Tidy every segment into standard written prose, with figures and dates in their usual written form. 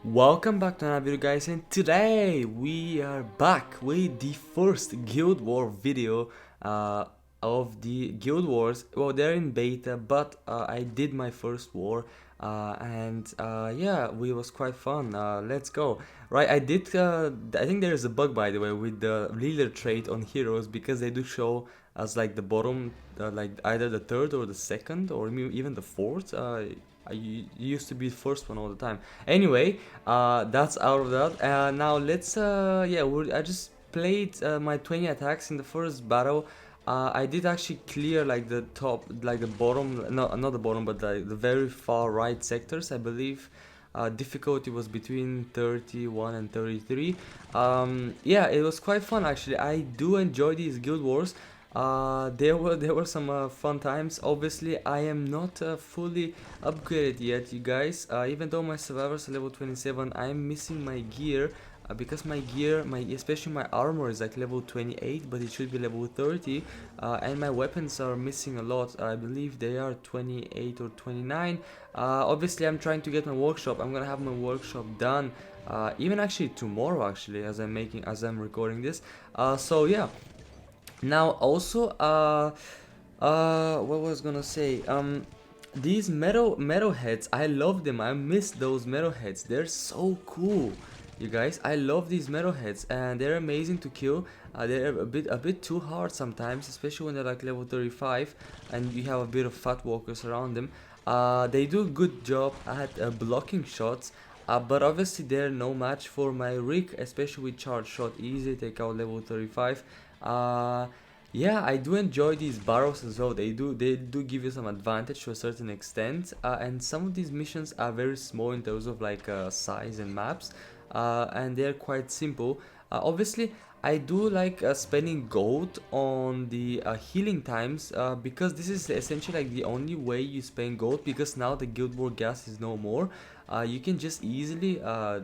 Welcome back to another video, guys, and today we are back with the first Guild War video of the Guild Wars. Well, they're in beta, but I did my first war, and yeah, it was quite fun. Let's go. Right, I think there is a bug, by the way, with the leader trait on heroes, because they do show as like the bottom, like either the third or the second, or even the fourth. I used to be the first one all the time. Anyway, that's out of that. Now let's yeah, I just played my 20 attacks in the first battle. I did actually clear like the top, like the bottom, no, not the bottom, but the very far right sectors. I believe difficulty was between 31 and 33. Yeah, it was quite fun actually. I do enjoy these guild wars. There were some fun times. Obviously, I am not fully upgraded yet, you guys. Even though my survivors are level 27, I am missing my gear. Because my gear, especially my armor is like level 28, but it should be level 30, and my weapons are missing a lot. I believe they are 28 or 29. Obviously, I'm trying to get my workshop. I'm gonna have my workshop done, even actually tomorrow, actually, as I'm recording this. So yeah. Now also, what was gonna say? These metal heads, I love them. I miss those metal heads. They're so cool, you guys. I love these metal heads, and they're amazing to kill. They're a bit too hard sometimes, especially when they're like level 35, and you have a bit of fat walkers around them. They do a good job at blocking shots. But obviously they're no match for my rig, especially with charge shot. Easy take out level 35. Yeah, I do enjoy these barrows as well. They do give you some advantage to a certain extent, and some of these missions are very small in terms of like size and maps, and they're quite simple. Obviously, I do like spending gold on the healing times, because this is essentially like the only way you spend gold, because now the Guild War gas is no more. You can just easily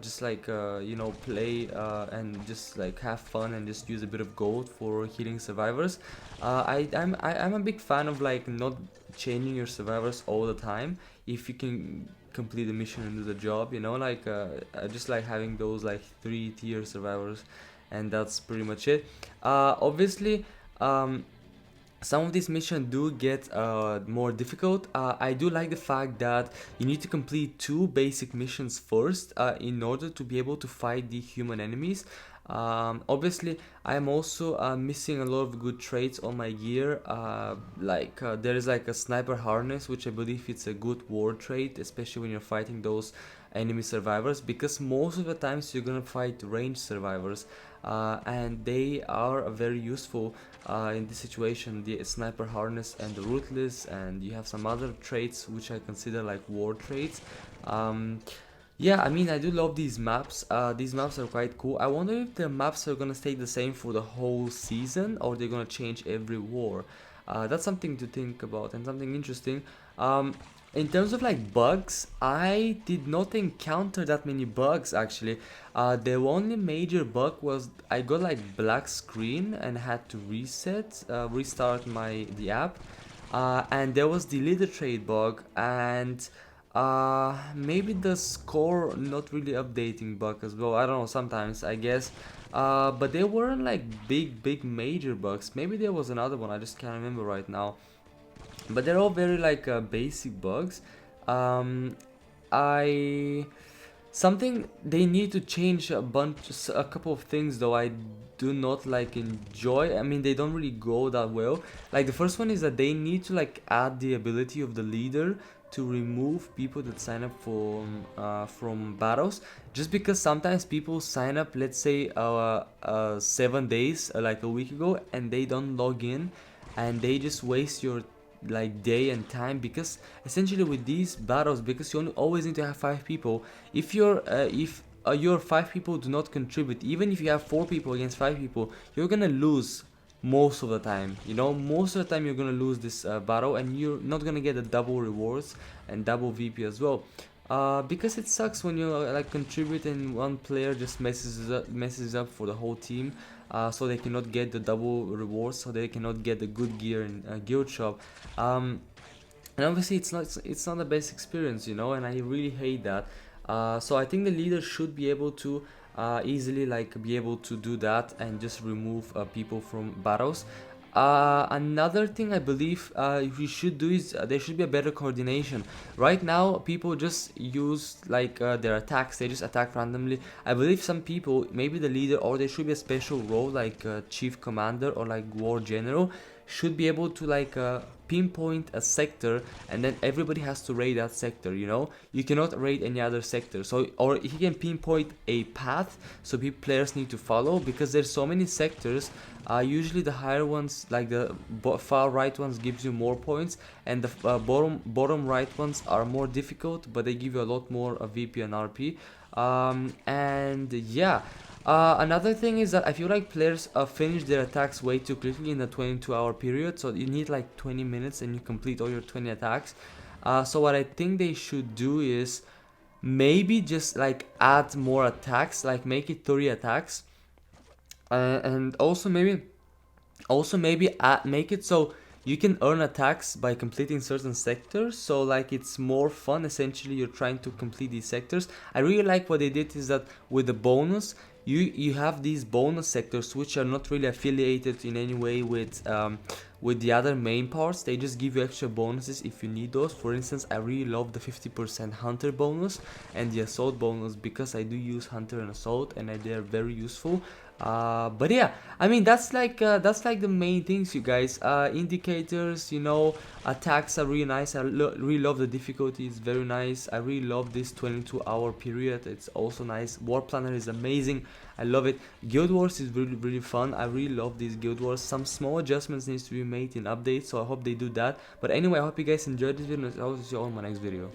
just like play and just like have fun and just use a bit of gold for healing survivors. I'm a big fan of like not changing your survivors all the time. If you can complete the mission and do the job, like I just like having those like 3 tier survivors, and that's pretty much it. Obviously, some of these missions do get more difficult. I do like the fact that you need to complete two basic missions first in order to be able to fight the human enemies. Obviously, I am also missing a lot of good traits on my gear. There is like a sniper harness, which I believe it's a good war trait, especially when you're fighting those enemy survivors, because most of the times you're gonna fight ranged survivors, and they are very useful in this situation. The sniper harness and the ruthless, and you have some other traits which I consider like war traits. Yeah, I mean, I do love these maps. These maps are quite cool. I wonder if the maps are gonna stay the same for the whole season, or they're gonna change every war. That's something to think about and something interesting. Um, in terms of like bugs, I did not encounter that many bugs actually. The only major bug was I got like black screen and had to restart the app, and there was the leader trade bug, and maybe the score not really updating bug as well. I don't know, sometimes I guess. But they weren't like big major bugs. Maybe there was another one, I just can't remember right now. But they're all very like basic bugs. Um, I Something they need to change a couple of things though. I do not like enjoy. I mean, they don't really go that well. Like the first one is that they need to like add the ability of the leader to remove people that sign up from battles, just because sometimes people sign up, let's say 7 days, like a week ago, and they don't log in, and they just waste your like day and time, because essentially with these battles, because you always need to have 5 people. If your 5 people do not contribute, even if you have 4 people against 5 people, you're gonna lose most of the time. Most of the time you're gonna lose this battle, and you're not gonna get the double rewards and double VP as well. Because it sucks when you like contribute and one player just messes up for the whole team, so they cannot get the double rewards, so they cannot get the good gear in guild shop. And obviously it's not the best experience, and I really hate that. So I think the leader should be able to easily like be able to do that and just remove people from battles. Another thing I believe we should do is there should be a better coordination. Right now, people just use like their attacks. They just attack randomly. I believe some people, maybe the leader, or there should be a special role like chief commander or like war general, should be able to like pinpoint a sector, and then everybody has to raid that sector. You know, you cannot raid any other sector. So, or he can pinpoint a path, so players need to follow, because there's so many sectors. Usually the higher ones, like the far right ones, gives you more points, and the bottom right ones are more difficult, but they give you a lot more VP and RP. And yeah, another thing is that I feel like players finish their attacks way too quickly in a 22-hour period. So you need like 20 minutes and you complete all your 20 attacks. So what I think they should do is maybe just like add more attacks, like make it 30 attacks. And also maybe make it so you can earn attacks by completing certain sectors, so like it's more fun. Essentially, you're trying to complete these sectors. I really like what they did is that with the bonus, you have these bonus sectors which are not really affiliated in any way with the other main parts. They just give you extra bonuses if you need those. For instance, I really love the 50% hunter bonus and the assault bonus, because I do use hunter and assault, and they are very useful. But yeah, I mean that's like the main things, you guys. Indicators, you know, attacks are really nice. I really love the difficulty, it's very nice. I really love this 22-hour period, it's also nice. War planner is amazing, I love it. Guild wars is really fun. I really love these guild wars. Some small adjustments needs to be made in updates, so I hope they do that. But anyway, I hope you guys enjoyed this video, and I'll see you all in my next video.